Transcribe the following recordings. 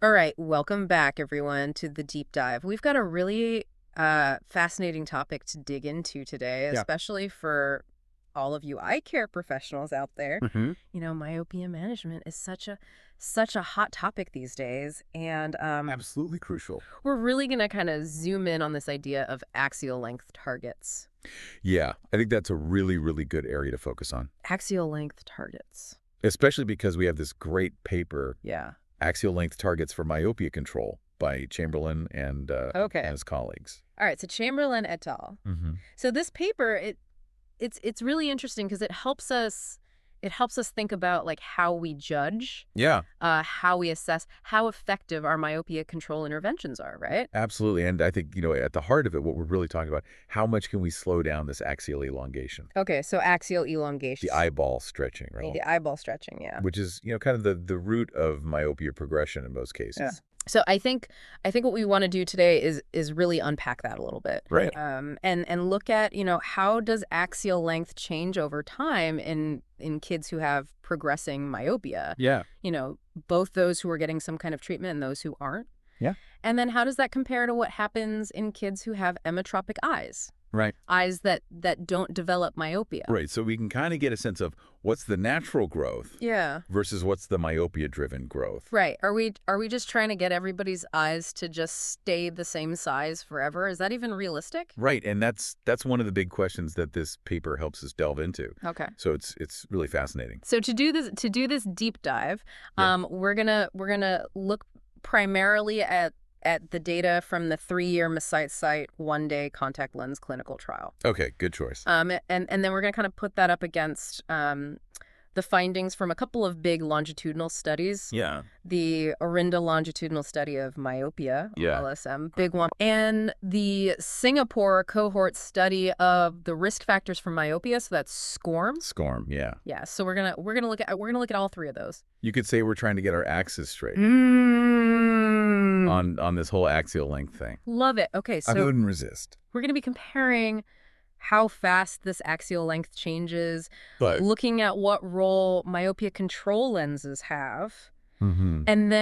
All right, welcome back, everyone, to the deep dive. We've got a really fascinating topic to dig into today, Yeah. especially for all of you eye care professionals out there. Hmm. Myopia management is such a hot topic these days, and Absolutely crucial. we're really going to kind of zoom in on this idea of axial length targets. Yeah, I think that's a really, really good area to focus on, Axial length targets. especially because we have this great paper, Yeah. Axial Length Targets for Myopia Control by Chamberlain and Okay. his colleagues. All right. So Chamberlain et al. Hmm. So this paper, it's really interesting because it helps us think about like how we judge, Yeah, how we assess how effective our myopia control interventions are, right? absolutely. And I think, at the heart of it, what we're really talking about, how much can we slow down this axial elongation? Okay, so axial elongation. The eyeball stretching, right? The eyeball stretching, yeah. Which is, kind of the root of myopia progression in most cases. Yeah. So I think what we want to do today is really unpack that a little bit. Right. And look at, how does axial length change over time in kids who have progressing myopia? Yeah. Both those who are getting some kind of treatment and those who aren't. Yeah. And then how does that compare to what happens in kids who have emetropic eyes? Right. Eyes that don't develop myopia. Right. So we can kind of get a sense of what's the natural growth Yeah. versus what's the myopia-driven growth. Right. Are we just trying to get everybody's eyes to just stay the same size forever? Is that even realistic? Right, and that's one of the big questions that this paper helps us delve into. Okay. So it's really fascinating. So to do this deep dive, Yeah. we're gonna look primarily at the data from the 3-year MySight 1-day contact lens clinical trial. Okay, good choice. And then we're going to kind of put that up against the findings from a couple of big longitudinal studies. Yeah. The Orinda longitudinal study of myopia, Yeah. LSM, big one, and the Singapore cohort study of the risk factors for myopia. So that's SCORM. SCORM, yeah. Yeah. So we're gonna look at all three of those. You could say we're trying to get our axes straight on this whole axial length thing. Love it. Okay, I so wouldn't resist. we're going to be comparing how fast this axial length changes, But looking at what role myopia control lenses have, Mhm. and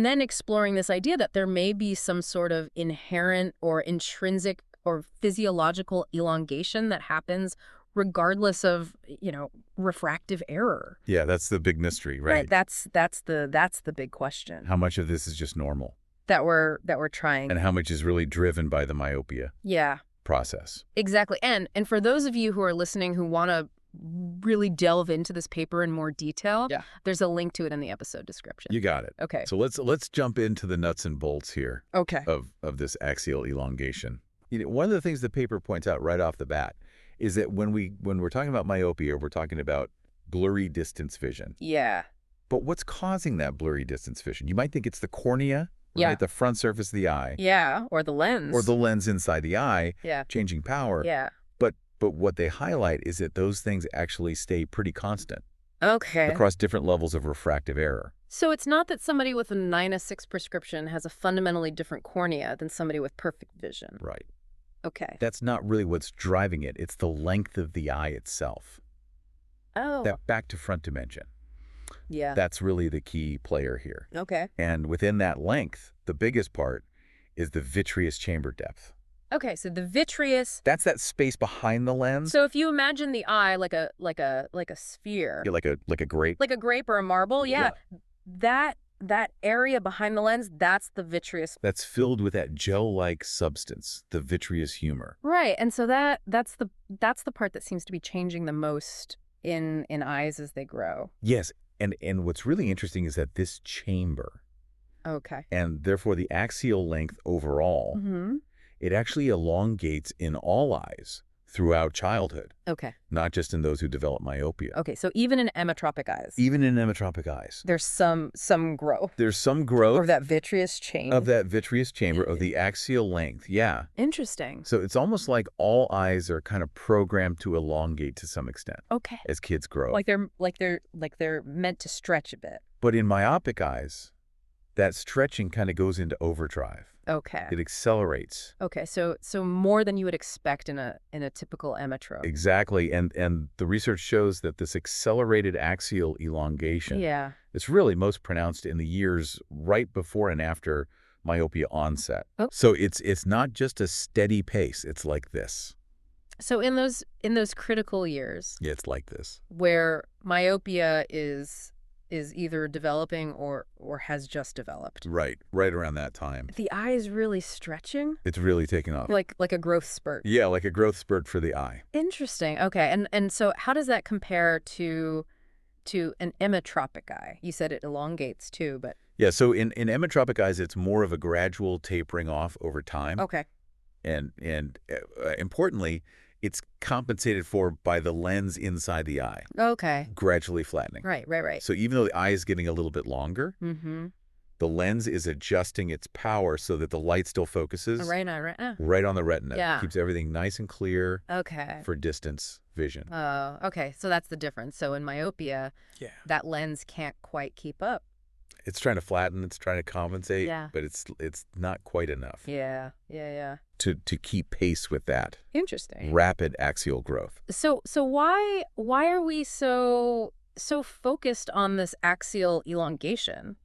then exploring this idea that there may be some sort of inherent or intrinsic or physiological elongation that happens regardless of, refractive error. Yeah, that's the big mystery, right? That's the big question How much of this is just normal that we're trying. and how much is really driven by the myopia Yeah. process? Exactly. And for those of you who are listening who want to really delve into this paper in more detail, Yeah. there's a link to it in the episode description. You got it. Okay. So let's jump into the nuts and bolts here Okay. of this axial elongation. One of the things the paper points out right off the bat is that when we're talking about myopia, we're talking about blurry distance vision. Yeah. But what's causing that blurry distance vision? You might think it's the cornea, Yeah. right? The front surface of the eye, Yeah. Or the lens. or the lens inside the eye, Yeah. changing power. Yeah. But what they highlight is that those things actually stay pretty constant Okay. across different levels of refractive error. So it's not that somebody with a 9/6 prescription has a fundamentally different cornea than somebody with perfect vision. Right. Okay. That's not really what's driving it. It's the length of the eye itself. Oh. That back to front dimension. Yeah. That's really the key player here. Okay. And within that length, the biggest part is the vitreous chamber depth. Okay. So the vitreous. That's that space behind the lens. So if you imagine the eye like a sphere, Yeah, like a grape. like a grape or a marble, yeah. That area behind the lens, that's the vitreous. That's filled with that gel-like substance, the vitreous humor. Right. And so that's the part that seems to be changing the most in eyes as they grow. Yes, and what's really interesting is that this chamber, Okay. and therefore the axial length overall, Mm-hmm. it actually elongates in all eyes throughout childhood, Okay. not just in those who develop myopia. Okay. So even in emetropic eyes, Even in emetropic eyes, there's some growth there's some growth of that vitreous chain. of that vitreous chamber, of the axial length, yeah. Interesting. So it's almost like all eyes are kind of programmed to elongate to some extent Okay. as kids grow. Like they're meant to stretch a bit. But in myopic eyes, that stretching kind of goes into overdrive. Okay. It accelerates. Okay. So more than you would expect in a typical emetrope. Exactly. And the research shows that this accelerated axial elongation, Yeah. It's really most pronounced in the years right before and after myopia onset. Oh. So it's not just a steady pace. It's like this. So in those critical years Yeah, it's like this. where myopia is either developing or has just developed, Right around that time. the eye is really stretching, It's really taking off. like a growth spurt. Yeah, like a growth spurt for the eye. Interesting. Okay. And so how does that compare to an emmetropic eye? You said it elongates too, but Yeah, so in emmetropic eyes, it's more of a gradual tapering off over time. okay. And importantly, it's compensated for by the lens inside the eye, Okay. gradually flattening. Right. So even though the eye is getting a little bit longer, Mm-hmm. the lens is adjusting its power so that the light still focuses Right. right on the retina. Yeah. Keeps everything nice and clear Okay. for distance vision. Oh, okay. So that's the difference. So in myopia, Yeah. that lens can't quite keep up. It's trying to flatten, it's trying to compensate, Yeah. but it's not quite enough Yeah. to keep pace with that Interesting. rapid axial growth. So why are we so focused on this axial elongation?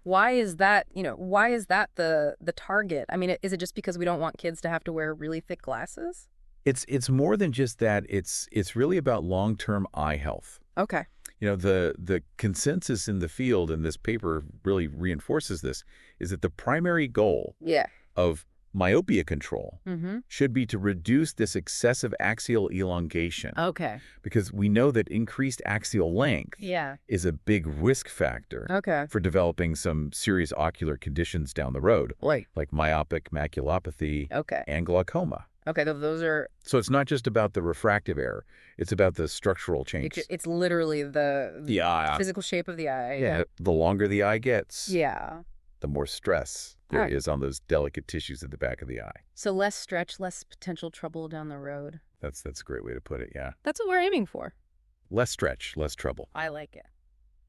Why is that, the target? I mean, is it just because we don't want kids to have to wear really thick glasses? It's more than just that. It's really about long-term eye health. Okay. The consensus in the field, and this paper really reinforces this, is that the primary goal Yeah. of myopia control Mm-hmm. should be to reduce this excessive axial elongation, Okay. because we know that increased axial length Yeah. is a big risk factor Okay. for developing some serious ocular conditions down the road, Right. like myopic maculopathy Okay. and glaucoma. Okay. Those are, So it's not just about the refractive error, it's about the structural change. it's literally the Yeah. physical shape of the eye. Yeah, the longer the eye gets, Yeah. the more stress there Right. is on those delicate tissues at the back of the eye. So less stretch, less potential trouble down the road. That's a great way to put it, yeah. That's what we're aiming for. Less stretch, less trouble. I like it.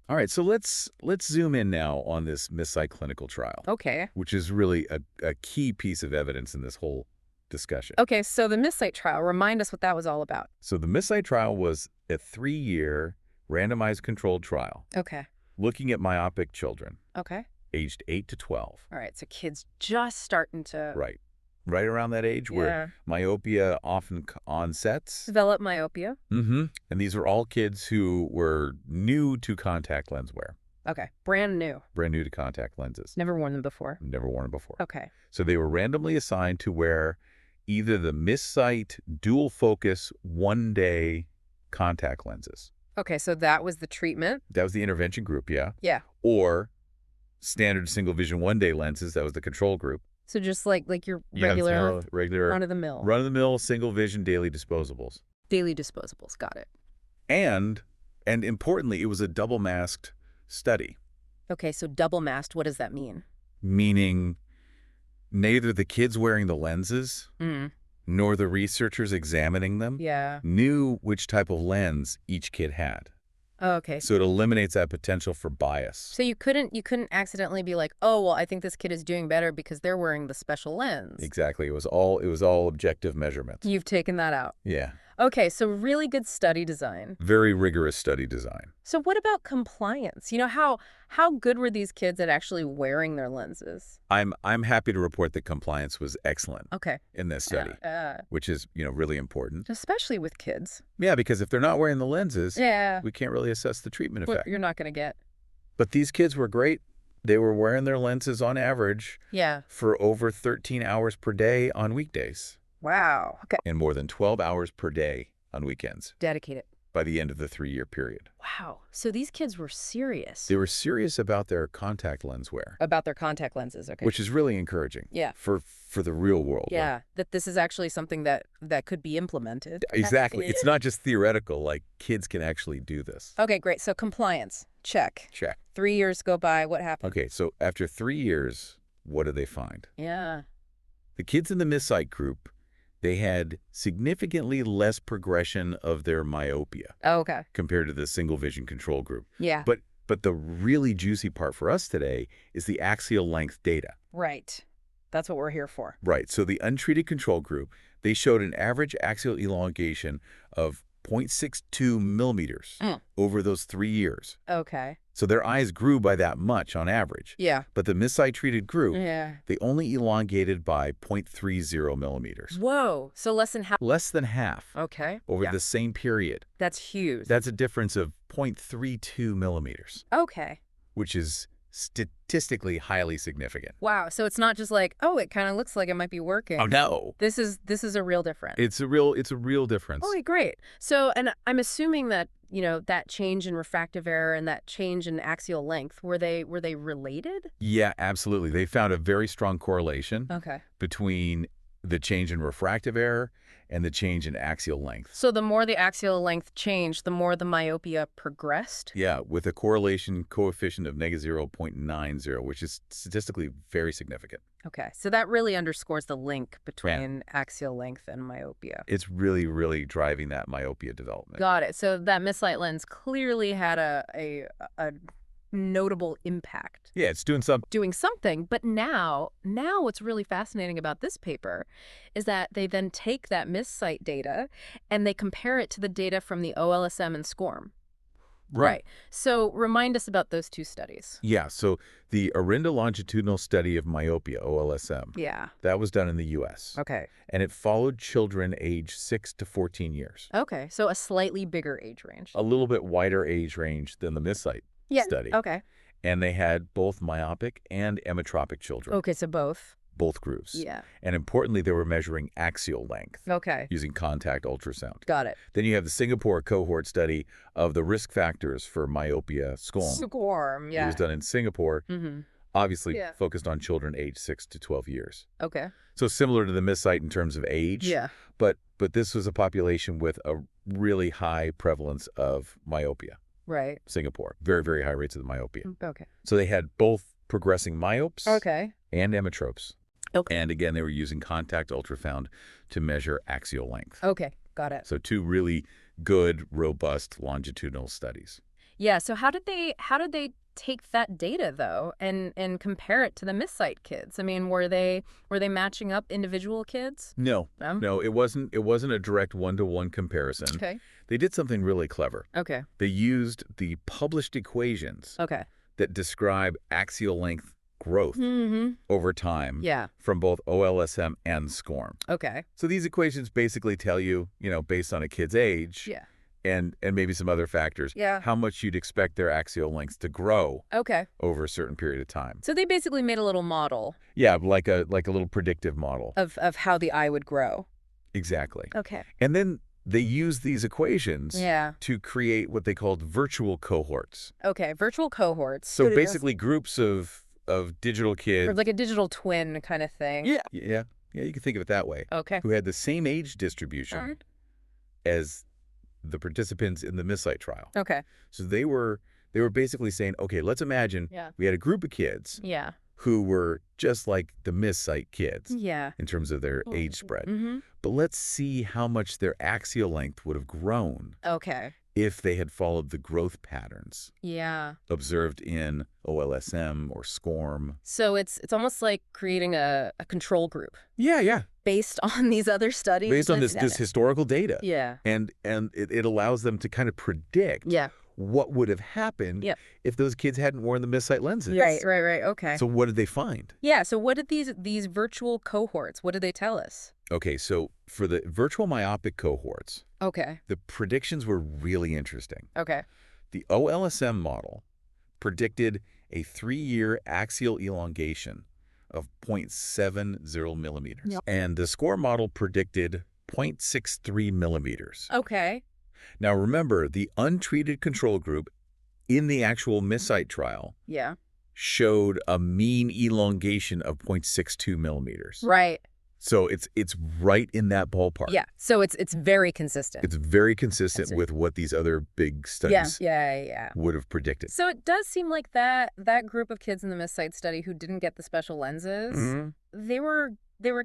All right, so let's zoom in now on this MISSIGHT clinical trial, Okay. which is really a key piece of evidence in this whole discussion. Okay, so the MISSIGHT trial, remind us what that was all about. So the MISSIGHT trial was a 3-year randomized controlled trial Okay. looking at myopic children Okay. aged 8 to 12. All right, so kids just starting to Right around that age where myopia often onsets. develop myopia. Mm-hmm. And these are all kids who were new to contact lens wear, Okay, brand new. brand new to contact lenses. Never worn them before. Never worn them before. Okay. So they were randomly assigned to wear either the MISSIGHT dual focus 1-day contact lenses. Okay, so that was the treatment. That was the intervention group, yeah. Yeah. Or standard single vision 1-day lenses. That was the control group. So just like your Yeah, regular regular run-of-the-mill. run-of-the-mill single vision daily disposables. Daily disposables. Got it. And importantly, it was a double masked study, Okay, so double masked, what does that mean? meaning neither the kids wearing the lenses Mm. nor the researchers examining them Yeah. knew which type of lens each kid had. Oh, okay. So it eliminates that potential for bias. So you couldn't accidentally be like, oh, well, I think this kid is doing better because they're wearing the special lens. Exactly. It was all objective measurements. You've taken that out. Yeah. Okay, so really good study design. Very rigorous study design. So what about compliance? How good were these kids at actually wearing their lenses? I'm happy to report that compliance was excellent Okay. in this study, which is, really important. Especially with kids. Yeah, because if they're not wearing the lenses, Yeah. we can't really assess the treatment Well, effect. you're not going to get. But these kids were great. They were wearing their lenses on average Yeah. for over 13 hours per day on weekdays Wow. Okay. and more than 12 hours per day on weekends Dedicated. by the end of the 3-year period. Wow. So these kids were serious They were serious about their contact lens wear, about their contact lenses. Okay. which is really encouraging. Yeah. For the real world. Yeah. That this is actually something that could be implemented. Exactly. It's not just theoretical, like kids can actually do this. Okay, great. So compliance. Check. Check. 3 years go by. What happened? Okay, so after 3 years, what did they find? Yeah. The kids in the MISSIGHT group, they had significantly less progression of their myopia Oh, okay. compared to the single vision control group. Yeah. But the really juicy part for us today is the axial length data. Right. That's what we're here for. Right, so the untreated control group, they showed an average axial elongation of 0.62 millimeters over those 3 years. Okay. So their eyes grew by that much on average. Yeah. But the MIS-I-treated group, Yeah. they only elongated by 0.30 millimeters. Whoa. So less than half. Less than half Okay. over the same period. That's huge. That's a difference of 0.32 millimeters, Okay. which is statistically highly significant. Wow. So it's not just like, oh, it kind of looks like it might be working. Oh, no. This is a real difference. It's a real difference. Okay, great. So, and I'm assuming that, that change in refractive error and that change in axial length, were they related? Yeah, absolutely. They found a very strong correlation Okay. between the change in refractive error and the change in axial length. So the more the axial length changed, the more the myopia progressed? Yeah, with a correlation coefficient of -0.90, which is statistically very significant. Okay. So that really underscores the link between axial length and myopia. It's really, really driving that myopia development. Got it. So that mislight lens clearly had a notable impact. Yeah, it's doing something. But now what's really fascinating about this paper is that they then take that missight data and they compare it to the data from the OLSM and SCORM. Right. So remind us about those two studies. Yeah, so the Orinda longitudinal study of myopia, OLSM, Yeah. that was done in the U.S. Okay. And it followed children aged 6 to 14 years. Okay. So a slightly bigger age range. A little bit wider age range than the MIS-I study. Okay. And they had both myopic and emmetropic children. Okay, so both. Both groups. Yeah. And importantly, they were measuring axial length. Okay. Using contact ultrasound. Got it. Then you have the Singapore cohort study of the risk factors for myopia, SCORM. SCORM, yeah. It was done in Singapore, obviously Yeah. focused on children aged 6 to 12 years. Okay. So similar to the MIS-I in terms of age. Yeah. But this was a population with a really high prevalence of myopia. Right. Singapore. Very, very high rates of myopia. Okay. So they had both progressing myopes Okay. and emmetropes. Okay. And again, they were using contact ultrasound to measure axial length. Okay. Got it. So two really good, robust longitudinal studies. Yeah. So how did they take that data though and compare it to the MIS-I kids? I mean, were they matching up individual kids? No, it wasn't a direct one-to-one comparison. Okay. They did something really clever. Okay. They used the published equations Okay. that describe axial length growth over time Yeah. from both OLSM and SCORM. Okay. So these equations basically tell you, based on a kid's age Yeah. and maybe some other factors, Yeah. how much you'd expect their axial lengths to grow Okay. over a certain period of time. So they basically made a little model Yeah, like a little predictive model. of how the eye would grow. Exactly. Okay. And then they used these equations Yeah. to create what they called virtual cohorts. Okay. Virtual cohorts. So basically groups of digital kids. Or like a digital twin kind of thing. Yeah, you can think of it that way. Okay. Who had the same age distribution All right. as the participants in the MIS-I trial. Okay. So they were basically saying, okay, let's imagine we had a group of kids Yeah. who were just like the MIS-I kids Yeah. in terms of their age spread. Mm-hmm. But let's see how much their axial length would have grown Okay. if they had followed the growth patterns Yeah. observed in OLSM or SCORM. So it's almost like creating a control group Yeah. based on these other studies. Based on this and- historical data. Yeah. And it allows them to kind of predict Yeah. what would have happened Yep. if those kids hadn't worn the MIS-I lenses. Right. Okay. So what did they find? Yeah. So what did these virtual cohorts, what did they tell us? Okay, so for the virtual myopic cohorts, Okay. the predictions were really interesting. Okay. The OLSM model predicted a 3-year axial elongation of 0.70 millimeters. Yep. And the SCORM model predicted 0.63 millimeters. Okay. Now remember, the untreated control group in the actual MIS-I trial Yeah. showed a mean elongation of 0.62 millimeters. Right. So it's right in that ballpark. Yeah. So it's very consistent. It's very consistent That's it. with what these other big studies Yeah. would have predicted. So it does seem like that group of kids in the MIS-I study who didn't get the special lenses, they were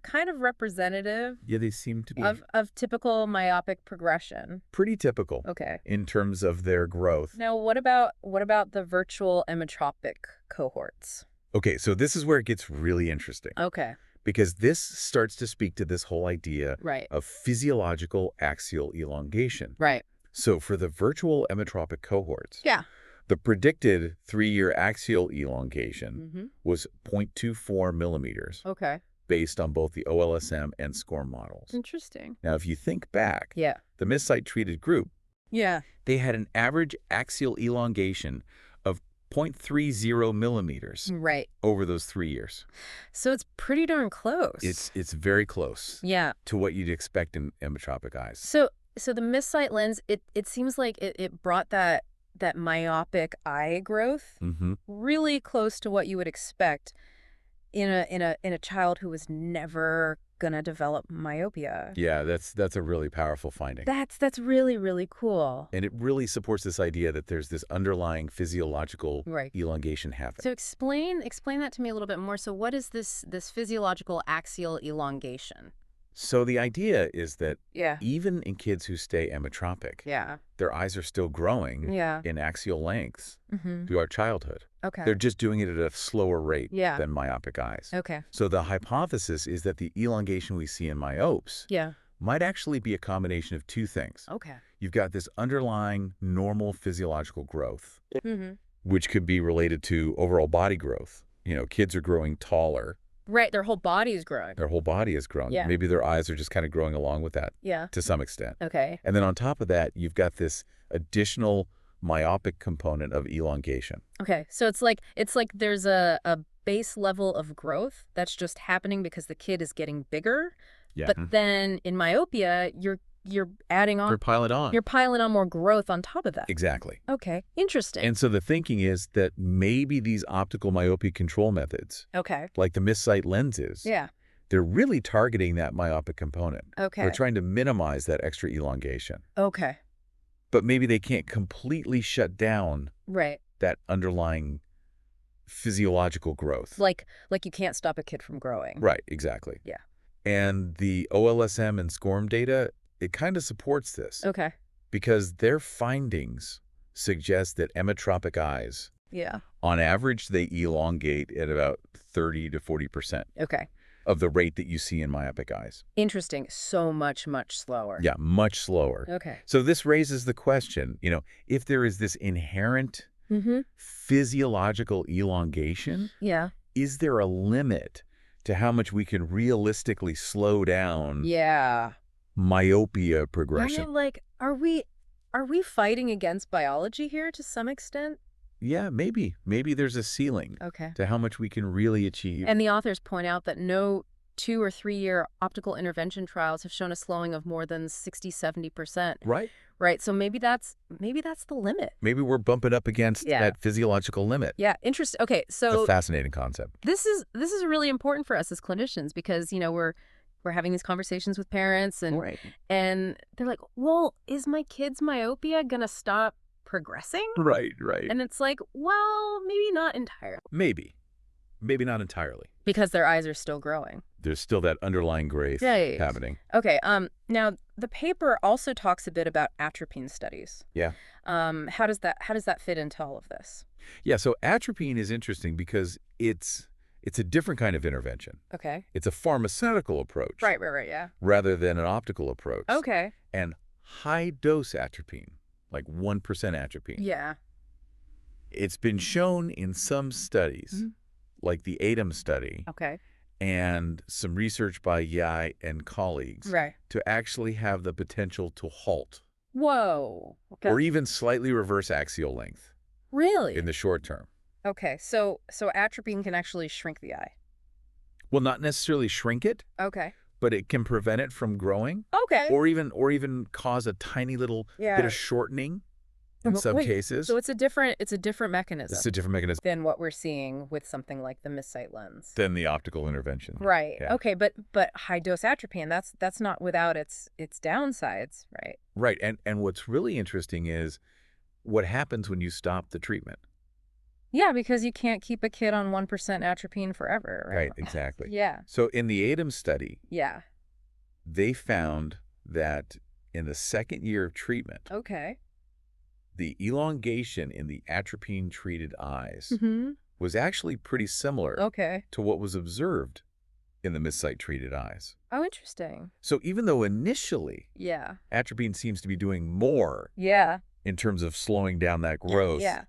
kind of representative Yeah, they seem to be of typical myopic progression. pretty typical Okay. in terms of their growth. Now, what about the virtual emmetropic cohorts? Okay, so this is where it gets really interesting. Okay. because this starts to speak to this whole idea Right. of physiological axial elongation. Right. So for the virtual emmetropic cohorts, Yeah. the predicted 3-year axial elongation Mm-hmm. was 0.24 millimeters Okay. based on both the OLSM and SCORM models. Interesting. Now, if you think back, Yeah. the MSCID-treated group, Yeah. they had an average axial elongation of 0.30 millimeters Right. over those 3 years. So it's pretty darn close. It's very close Yeah. to what you'd expect in emmetropic eyes. So the missight lens, it seems like it brought that myopic eye growth Mm-hmm. really close to what you would expect in a child who was never gonna develop myopia. Yeah, that's a really powerful finding. That's really, really cool. And it really supports this idea that there's this underlying physiological Right. elongation happening. So explain that to me a little bit more. So what is this physiological axial elongation? So the idea is that Yeah. even in kids who stay emmetropic, Yeah. their eyes are still growing Yeah. in axial lengths Mm-hmm. throughout childhood. Okay. They're just doing it at a slower rate Yeah. than myopic eyes. Okay. So the hypothesis is that the elongation we see in myopes Yeah. might actually be a combination of two things. Okay. You've got this underlying normal physiological growth, Mm-hmm. which could be related to overall body growth. Kids are growing taller. Right. Their whole body is growing. Their whole body is growing. Yeah. Maybe their eyes are just kind of growing along with that Yeah. to some extent. Okay. And then on top of that, you've got this additional myopic component of elongation. Okay. So it's like there's a base level of growth that's just happening because the kid is getting bigger. Yeah. But then in myopia, you're adding on, They're piling on. you're piling on more growth on top of that. Exactly. Okay. Interesting. And so the thinking is that maybe these optical myopia control methods, Okay. like the missight lenses, Yeah. they're really targeting that myopic component. Okay. They're trying to minimize that extra elongation. Okay. But maybe they can't completely shut down Right. that underlying physiological growth. Like you can't stop a kid from growing. Right, exactly. Yeah. And the OLSM and SCORM data, it kind of supports this Okay. because their findings suggest that emmetropic eyes, Yeah. on average, they elongate at about 30 to 40% Okay. of the rate that you see in myopic eyes. Interesting. So much slower. Yeah, much slower. Okay. So this raises the question, if there is this inherent Mm-hmm. physiological elongation, Yeah. is there a limit to how much we can realistically slow down Yeah. myopia progression? Are we fighting against biology here to some extent? Yeah, maybe. Maybe there's a ceiling Okay. to how much we can really achieve. And the authors point out that no 2 or 3 year optical intervention trials have shown a slowing of more than 60-70%. Right? Right. So maybe that's the limit. Maybe we're bumping up against Yeah. that physiological limit. Yeah. Interesting. Okay. It's So a fascinating concept. this is really important for us as clinicians because, we're having these conversations with parents and they're like, well, is my kid's myopia going to stop progressing? Right. And it's like, well, maybe not entirely. Maybe not entirely. Because their eyes are still growing. There's still that underlying growth Right. happening. Okay. Now the paper also talks a bit about atropine studies. Yeah. How does that fit into all of this? Yeah, so atropine is interesting because it's a different kind of intervention. Okay. It's a pharmaceutical approach. Right, yeah. Rather than an optical approach. Okay. And high-dose atropine, like 1% atropine. Yeah. It's been shown in some studies, Mhm. like the ATOM study, Okay. and some research by Yai and colleagues, Right. to actually have the potential to halt Whoa. Okay. or even slightly reverse axial length Really? in the short term. Okay. So atropine can actually shrink the eye. Well, not necessarily shrink it, Okay. but it can prevent it from growing Okay. or even cause a tiny little Yeah. bit of shortening in some Wait, cases. So it's a different mechanism It's a different mechanism than what we're seeing with something like the missight lens. than the optical intervention. Right. Yeah. Okay, but high dose atropine, that's not without its downsides, right? Right. And what's really interesting is what happens when you stop the treatment. Yeah, because you can't keep a kid on 1% atropine forever, right? Right, exactly. Yeah. So in the ATOM study, Yeah. they found that in the second year of treatment, Okay. the elongation in the atropine-treated eyes Mm-hmm. was actually pretty similar Okay. to what was observed in the missight-treated eyes. Oh, interesting. So even though initially Yeah. atropine seems to be doing more Yeah. in terms of slowing down that growth, Yeah.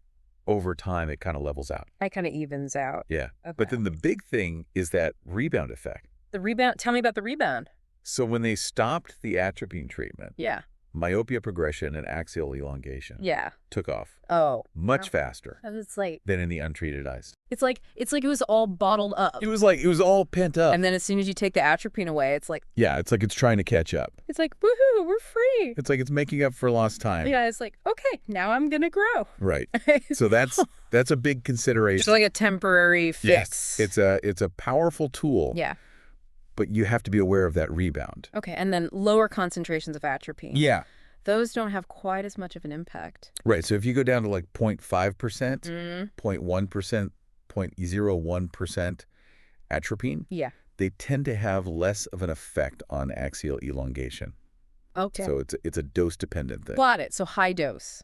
over time it kind of levels out. It kind of evens out. Yeah. Okay. But then the big thing is that rebound effect. The rebound, tell me about the rebound. So when they stopped the atropine treatment, Yeah. myopia progression and axial elongation Yeah. took off Oh. much faster It's like than in the untreated eyes. it was all bottled up. It was all pent up. And then as soon as you take the atropine away, it's like Yeah, it's trying to catch up. woohoo, we're free. It's making up for lost time. Yeah, it's like, okay, now I'm gonna grow. Right. So that's a big consideration. It's like a temporary fix. Yes. It's a powerful tool. Yeah. But you have to be aware of that rebound. Okay, and then lower concentrations of atropine. Yeah. Those don't have quite as much of an impact. Right. So if you go down to like 0.5%, Mm. 0.1%, 0.01% atropine, Yeah. they tend to have less of an effect on axial elongation. Okay. So it's a dose-dependent thing. Got it. So high dose.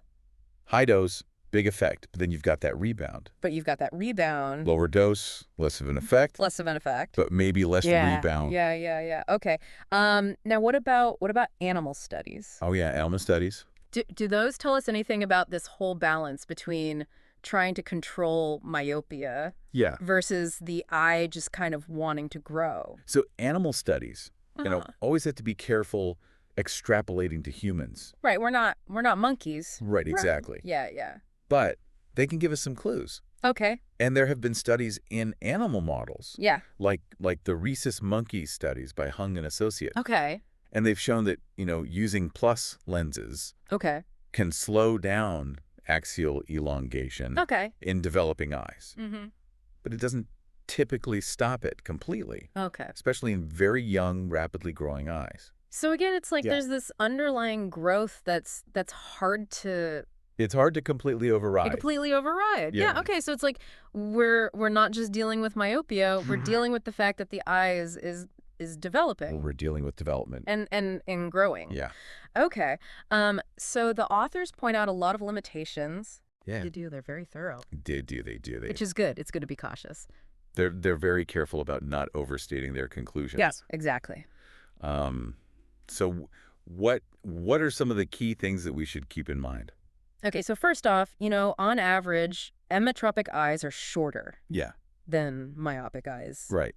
High dose, big effect, but then you've got that rebound. But you've got that rebound. Lower dose, less of an effect, Less of an effect. but maybe less rebound. Yeah. Okay. Now what about animal studies? Oh yeah, animal studies. Do those tell us anything about this whole balance between trying to control myopia Yeah. versus the eye just kind of wanting to grow? So animal studies, Uh-huh. always have to be careful extrapolating to humans. Right, we're not monkeys. Right, exactly. Yeah. But they can give us some clues. Okay. And there have been studies in animal models, Yeah. like the rhesus monkey studies by Hung and Associates. Okay. And they've shown that, using plus lenses Okay. can slow down axial elongation Okay. in developing eyes. Mm-hmm. But it doesn't typically stop it completely, Okay. especially in very young, rapidly growing eyes. So again, it's like Yeah. there's this underlying growth that's hard to It's hard to completely override. completely override. Yeah. Yeah. Okay. So it's like we're not just dealing with myopia, we're dealing with the fact that the eye is developing We're dealing with development. and growing. Yeah. Okay. So the authors point out a lot of limitations. Yeah. They do. They're very thorough. They do. Which is good. It's good to be cautious. They're very careful about not overstating their conclusions. Yes, exactly. So what are some of the key things that we should keep in mind? Okay, so first off, on average, emmetropic eyes are shorter Yeah. than myopic eyes. Right.